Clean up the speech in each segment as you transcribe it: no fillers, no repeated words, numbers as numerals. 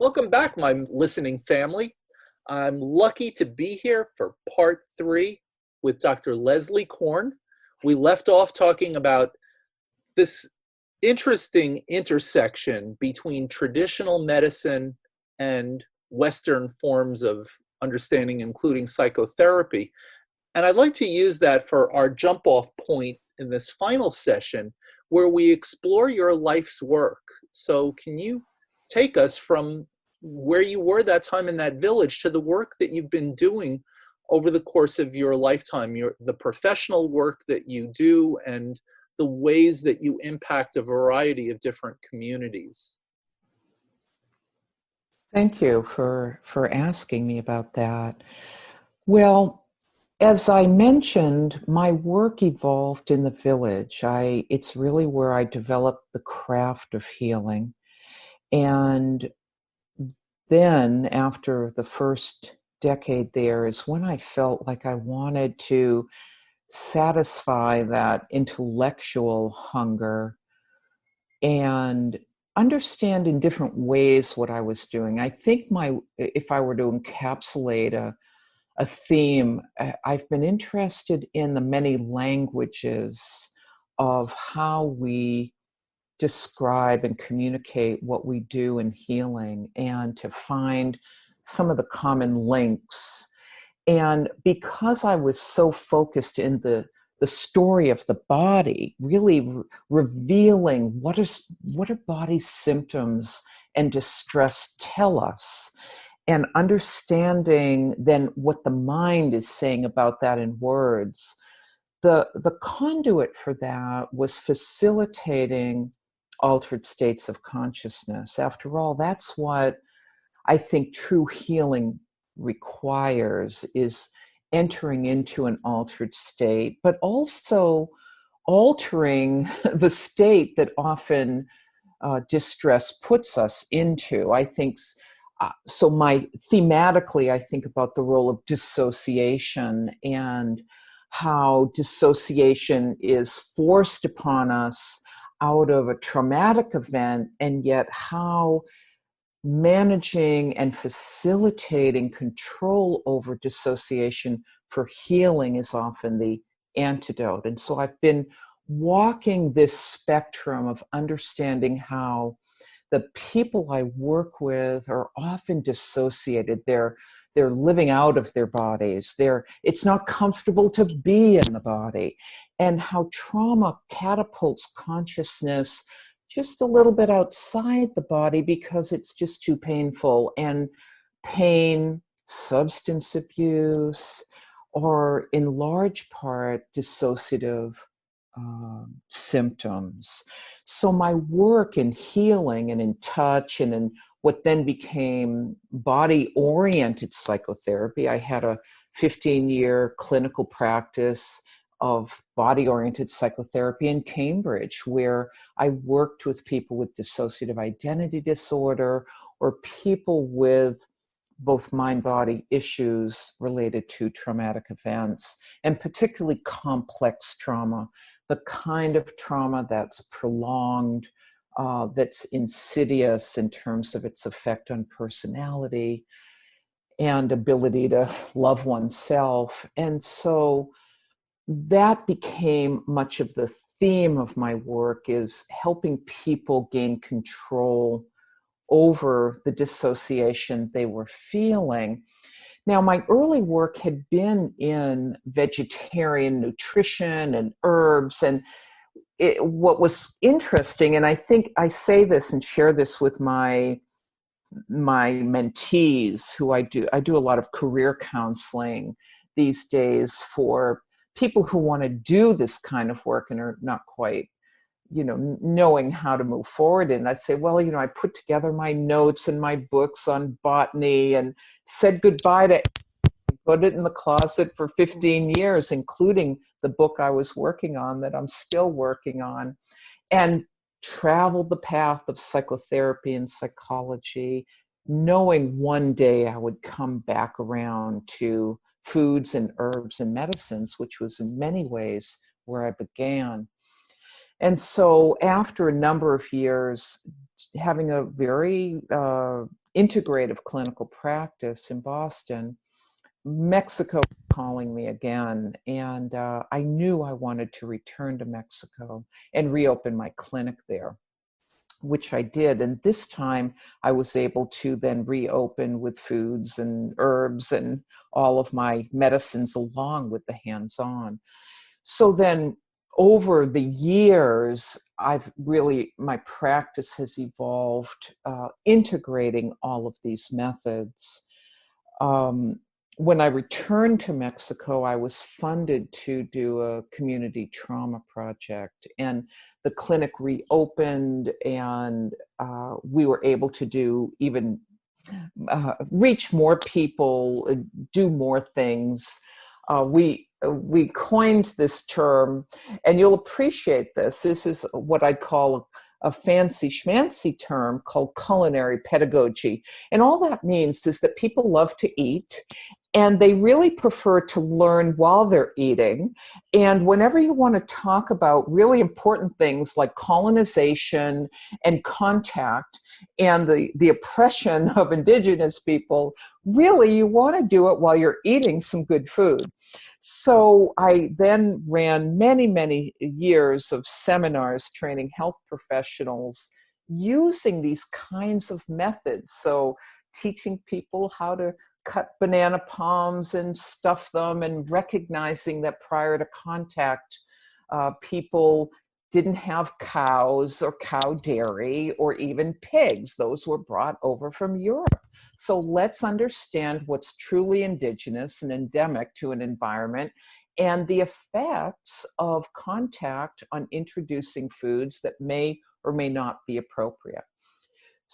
Welcome back, my listening family. I'm lucky to be here for part 3 with Dr. Leslie Korn. We left off talking about this interesting intersection between traditional medicine and Western forms of understanding, including psychotherapy. And I'd like to use that for our jump off point in this final session where we explore your life's work. So, can you take us from where you were that time in that village to the work that you've been doing over the course of your lifetime, the professional work that you do, and the ways that you impact a variety of different communities? Thank you for asking me about that. Well, as I mentioned, my work evolved in the village. It's really where I developed the craft of healing. And then after the first decade there is when I felt like I wanted to satisfy that intellectual hunger and understand in different ways what I was doing. I think if I were to encapsulate a theme, I've been interested in the many languages of how we describe and communicate what we do in healing and to find some of the common links. And because I was so focused in the story of the body, really revealing what are body symptoms and distress tell us, and understanding then what the mind is saying about that in words, the conduit for that was facilitating altered states of consciousness. After all, that's what I think true healing requires, is entering into an altered state, but also altering the state that often distress puts us into. I think so. Thematically, I think about the role of dissociation and how dissociation is forced upon us out of a traumatic event, and yet how managing and facilitating control over dissociation for healing is often the antidote. And so I've been walking this spectrum of understanding how the people I work with are often dissociated. They're living out of their bodies. It's not comfortable to be in the body. And how trauma catapults consciousness just a little bit outside the body because it's just too painful. And pain, substance abuse, or in large part dissociative symptoms. So my work in healing and in touch and in what then became body-oriented psychotherapy, I had a 15-year clinical practice of body-oriented psychotherapy in Cambridge, where I worked with people with dissociative identity disorder or people with both mind-body issues related to traumatic events, and particularly complex trauma, the kind of trauma that's prolonged, that's insidious in terms of its effect on personality and ability to love oneself. And so that became much of the theme of my work, is helping people gain control over the dissociation they were feeling. Now, my early work had been in vegetarian nutrition and herbs, and what was interesting, and I think I say this and share this with my mentees, who I do a lot of career counseling these days for people who want to do this kind of work and are not quite knowing how to move forward. And I say, well, I put together my notes and my books on botany and said goodbye to, put it in the closet for 15 years, including the book I was working on that I'm still working on, and traveled the path of psychotherapy and psychology, knowing one day I would come back around to foods and herbs and medicines, which was in many ways where I began. And so after a number of years, having a very integrative clinical practice in Boston, Mexico was calling me again, and I knew I wanted to return to Mexico and reopen my clinic there, which I did. And this time I was able to then reopen with foods and herbs and all of my medicines along with the hands-on. So then over the years, my practice has evolved, integrating all of these methods. When I returned to Mexico, I was funded to do a community trauma project, and the clinic reopened, and we were able to do even reach more people, do more things. We coined this term, and you'll appreciate this. This is what I'd call a fancy schmancy term called culinary pedagogy. And all that means is that people love to eat, and they really prefer to learn while they're eating. And whenever you want to talk about really important things like colonization and contact and the oppression of indigenous people, really you want to do it while you're eating some good food. So I then ran many, many years of seminars training health professionals using these kinds of methods. So teaching people how to cut banana palms and stuff them, and recognizing that prior to contact, people didn't have cows or cow dairy or even pigs. Those were brought over from Europe. So let's understand what's truly indigenous and endemic to an environment, and the effects of contact on introducing foods that may or may not be appropriate.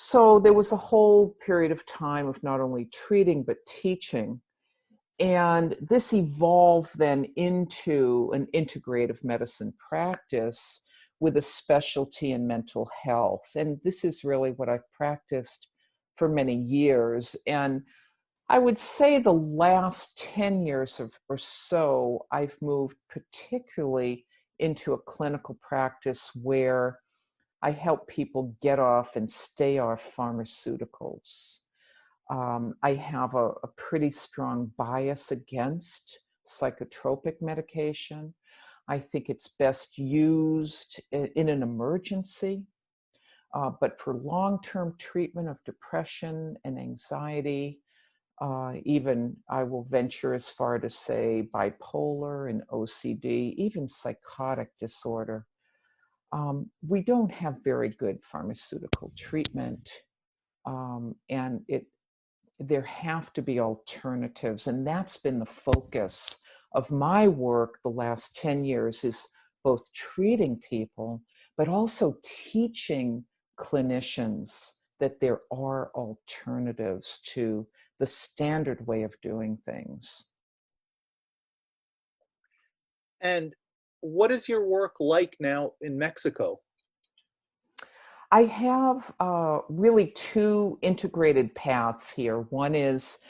So there was a whole period of time of not only treating, but teaching. And this evolved then into an integrative medicine practice with a specialty in mental health. And this is really what I've practiced for many years. And I would say the last 10 years or so, I've moved particularly into a clinical practice where I help people get off and stay off pharmaceuticals. I have a pretty strong bias against psychotropic medication. I think it's best used in an emergency, but for long-term treatment of depression and anxiety, even I will venture as far to say bipolar and OCD, even psychotic disorder. We don't have very good pharmaceutical treatment, and there have to be alternatives. And that's been the focus of my work the last 10 years, is both treating people, but also teaching clinicians that there are alternatives to the standard way of doing things. And what is your work like now in Mexico? I have really two integrated paths here. One is,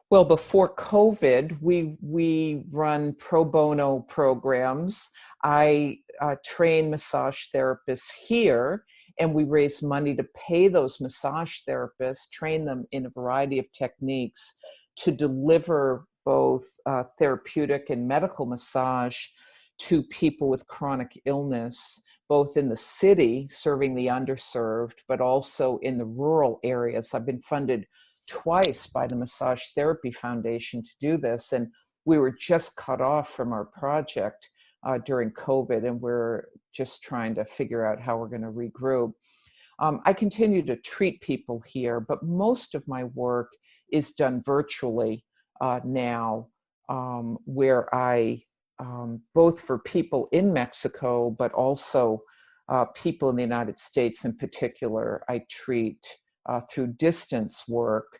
well, before COVID, we run pro bono programs. I train massage therapists here, and we raise money to pay those massage therapists, train them in a variety of techniques to deliver both therapeutic and medical massage to people with chronic illness, both in the city, serving the underserved, but also in the rural areas. I've been funded twice by the Massage Therapy Foundation to do this, and we were just cut off from our project during COVID, and we're just trying to figure out how we're going to regroup. I continue to treat people here, but most of my work is done virtually now, where I both for people in Mexico, but also people in the United States in particular, I treat through distance work.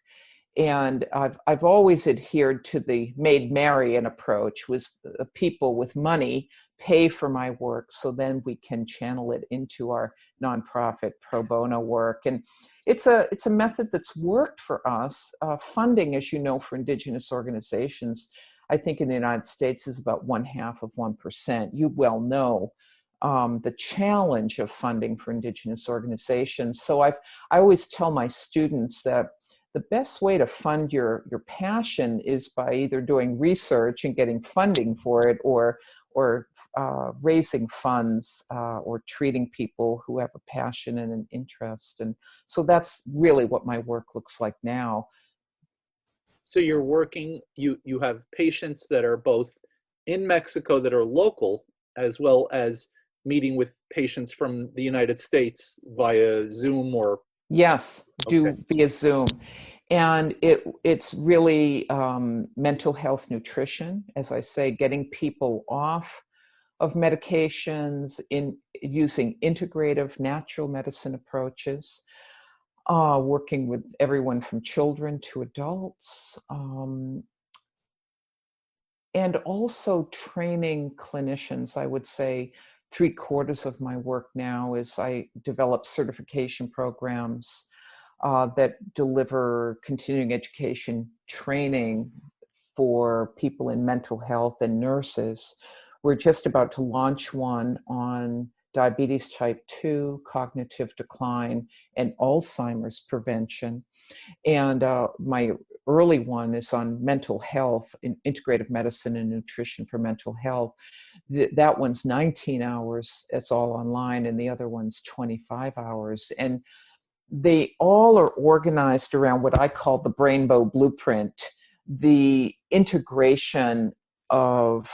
And I've always adhered to the Maid Marian approach, was people with money pay for my work, so then we can channel it into our nonprofit pro bono work. And it's a method that's worked for us. Funding, as you know, for Indigenous organizations, I think in the United States is about 0.5%. You well know the challenge of funding for Indigenous organizations. So I always tell my students that the best way to fund your passion is by either doing research and getting funding for it, or raising funds, or treating people who have a passion and an interest. And so that's really what my work looks like now. So you're working, you have patients that are both in Mexico that are local, as well as meeting with patients from the United States via Zoom or, Yes, okay. do via Zoom. And it's really mental health nutrition, as I say, getting people off of medications, in using integrative natural medicine approaches, working with everyone from children to adults, and also training clinicians. I would say 3/4 of my work now is I develop certification programs that deliver continuing education training for people in mental health and nurses. We're just about to launch one on diabetes type 2, cognitive decline, and Alzheimer's prevention. And my early one is on mental health, in integrative medicine and nutrition for mental health. That one's 19 hours, it's all online, and the other one's 25 hours. And they all are organized around what I call the Rainbow Blueprint, the integration of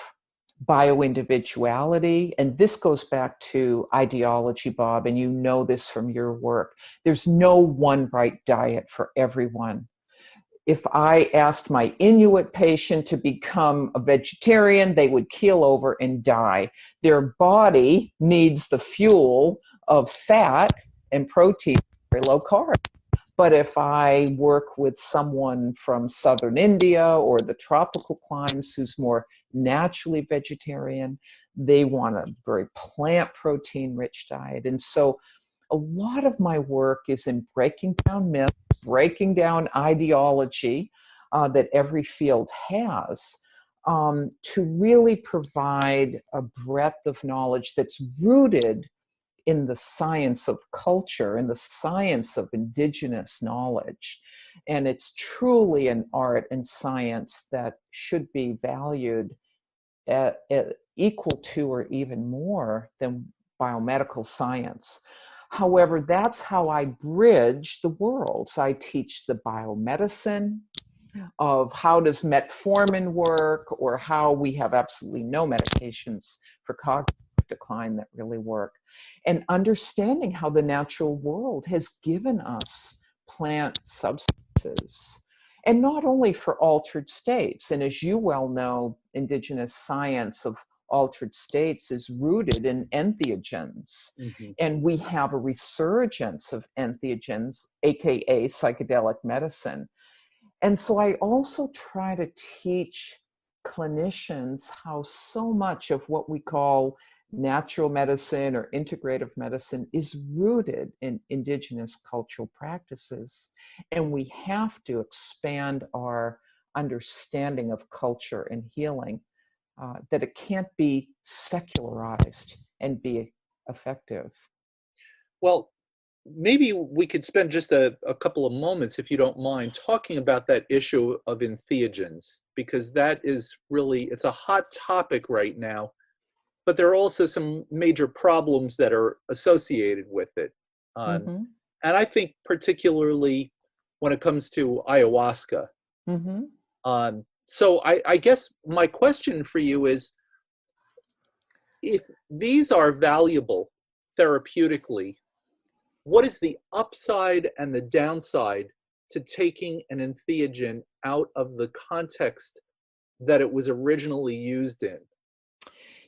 bioindividuality. And this goes back to ideology, Bob, and you know this from your work. There's no one right diet for everyone. If I asked my Inuit patient to become a vegetarian, they would keel over and die. Their body needs the fuel of fat and protein, very low carb. But if I work with someone from southern India or the tropical climes who's more naturally vegetarian, they want a very plant protein rich diet. And so a lot of my work is in breaking down myths, breaking down ideology that every field has, to really provide a breadth of knowledge that's rooted in the science of culture, in the science of indigenous knowledge. And it's truly an art and science that should be valued at equal to or even more than biomedical science. However, that's how I bridge the worlds. I teach the biomedicine of how does metformin work, or how we have absolutely no medications for cognitive decline that really work, and understanding how the natural world has given us plant substances, and not only for altered states. And as you well know, indigenous science of altered states is rooted in entheogens. Mm-hmm. And we have a resurgence of entheogens, aka psychedelic medicine. And so I also try to teach clinicians how so much of what we call natural medicine or integrative medicine is rooted in indigenous cultural practices. And we have to expand our understanding of culture and healing, that it can't be secularized and be effective. Well, maybe we could spend just a couple of moments, if you don't mind, talking about that issue of entheogens, because that is really, it's a hot topic right now, but there are also some major problems that are associated with it. Mm-hmm. And I think particularly when it comes to ayahuasca. Mm-hmm. So I guess my question for you is, if these are valuable therapeutically, what is the upside and the downside to taking an entheogen out of the context that it was originally used in?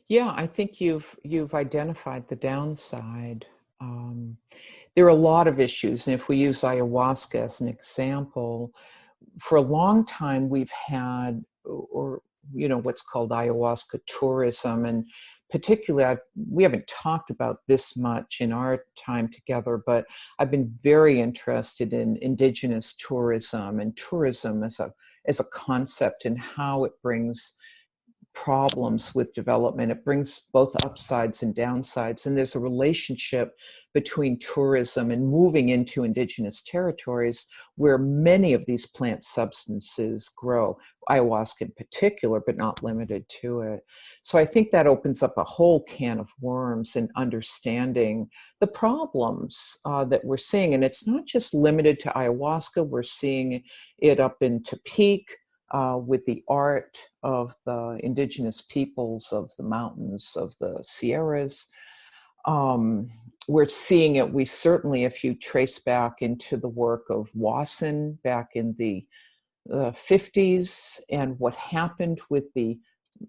Yeah, I think you've identified the downside. There are a lot of issues, and if we use ayahuasca as an example, for a long time we've had, or what's called ayahuasca tourism, and particularly we haven't talked about this much in our time together, but I've been very interested in indigenous tourism and tourism as a concept, and how it brings problems with development. It brings both upsides and downsides. And there's a relationship between tourism and moving into indigenous territories where many of these plant substances grow, ayahuasca in particular, but not limited to it. So I think that opens up a whole can of worms in understanding the problems that we're seeing. And it's not just limited to ayahuasca. We're seeing it up in Tepic, with the art of the indigenous peoples of the mountains of the Sierras. We're seeing it, we certainly, if you trace back into the work of Wasson back in the 50s and what happened with the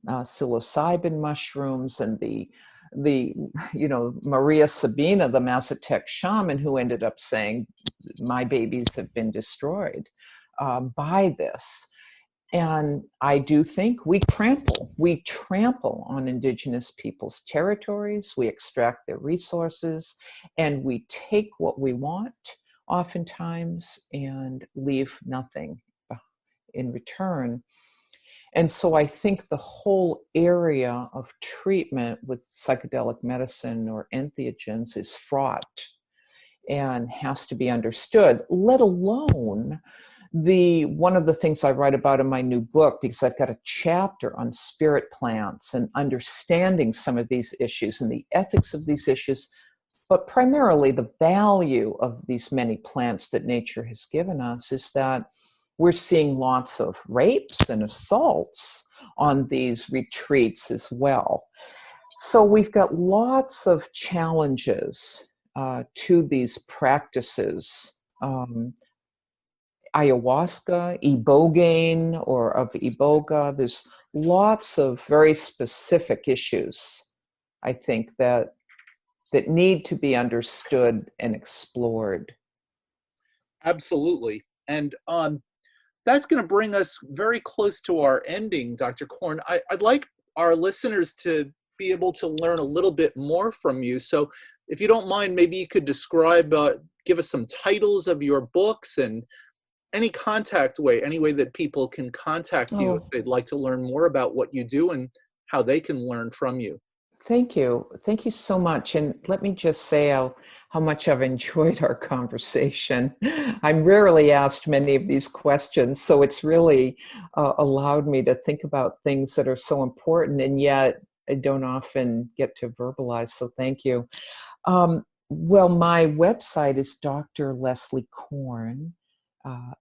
psilocybin mushrooms and the Maria Sabina, the Mazatec shaman, who ended up saying, my babies have been destroyed by this. And I do think we trample on indigenous people's territories, we extract their resources, and we take what we want oftentimes and leave nothing in return. And so I think the whole area of treatment with psychedelic medicine or entheogens is fraught and has to be understood, let alone one of the things I write about in my new book, because I've got a chapter on spirit plants and understanding some of these issues and the ethics of these issues, but primarily the value of these many plants that nature has given us, is that we're seeing lots of rapes and assaults on these retreats as well. So we've got lots of challenges to these practices. Ayahuasca, ibogaine, or of iboga, there's lots of very specific issues, I think, that need to be understood and explored. Absolutely. And that's going to bring us very close to our ending, Dr. Korn. I'd like our listeners to be able to learn a little bit more from you. So if you don't mind, maybe you could describe, give us some titles of your books and any any way that people can contact you if they'd like to learn more about what you do and how they can learn from you. Thank you. Thank you so much. And let me just say how much I've enjoyed our conversation. I'm rarely asked many of these questions, so it's really allowed me to think about things that are so important and yet I don't often get to verbalize, so thank you. Well, my website is Dr. Leslie Korn,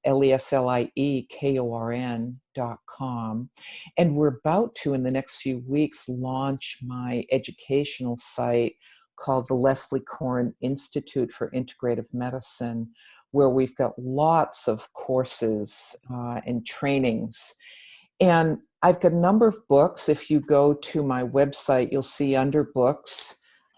LESLIEKORN.com. And we're about to, in the next few weeks, launch my educational site called the Leslie Korn Institute for Integrative Medicine, where we've got lots of courses and trainings. And I've got a number of books. If you go to my website, you'll see under books,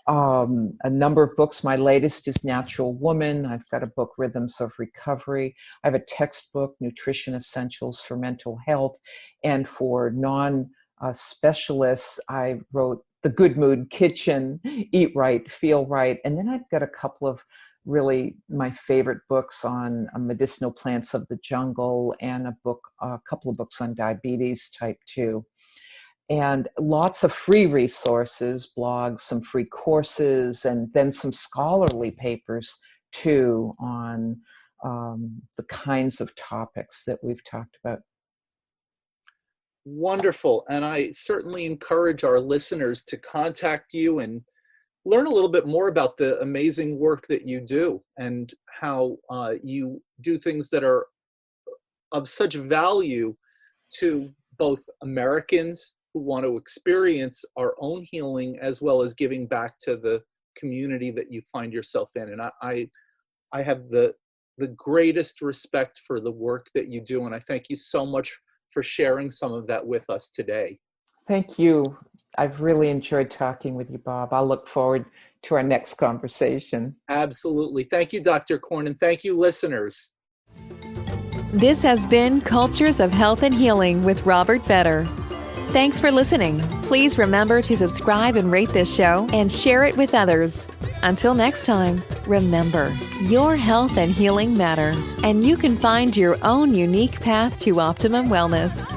a number of books. My latest is Natural Woman. I've got a book, Rhythms of Recovery. I have a textbook, Nutrition Essentials for Mental Health. And for non-specialists, I wrote The Good Mood Kitchen, Eat Right, Feel Right. And then I've got a couple of really my favorite books on medicinal plants of the jungle and a couple of books on diabetes type 2. And lots of free resources, blogs, some free courses, and then some scholarly papers too on the kinds of topics that we've talked about. Wonderful. And I certainly encourage our listeners to contact you and learn a little bit more about the amazing work that you do and how you do things that are of such value to both Americans who want to experience our own healing, as well as giving back to the community that you find yourself in. And I have the greatest respect for the work that you do. And I thank you so much for sharing some of that with us today. Thank you. I've really enjoyed talking with you, Bob. I'll look forward to our next conversation. Absolutely. Thank you, Dr. Korn, and thank you, listeners. This has been Cultures of Health and Healing with Robert Vetter. Thanks for listening. Please remember to subscribe and rate this show and share it with others. Until next time, remember, your health and healing matter, and you can find your own unique path to optimum wellness.